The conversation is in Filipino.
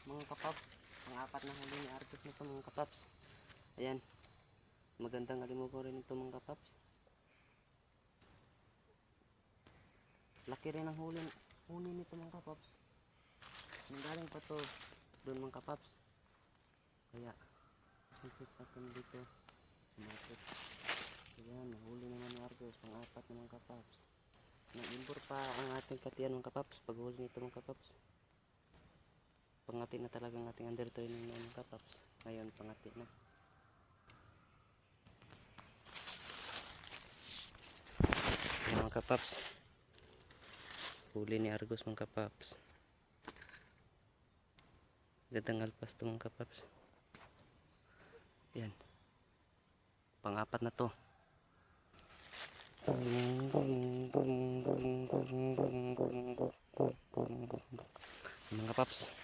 mga kapaps. Pang-apat na huli ni Argus nito mga kapaps. Ayan. Magandang alimugo rin ito mga kapaps. Laki rin ang huli nito mga kapaps. Nanggaling pa to doon mga kapaps. Kaya sipit pa ito dito. Sumakit. Ayan, nahuli naman ni Argus. Pang-apat na mga kapaps. Nag-imbor pa ang ating katiyan mga kapaps. Pag huli nito mga kapaps. Pangati na talaga ang ating undertraining na mga kapaps. Ngayon pangati na. Ayan mga kapaps. Huli ni Argus mga kapaps. Gandang alpas ito mga kapaps. Ayan. Pang-apat na to. Mga kapaps.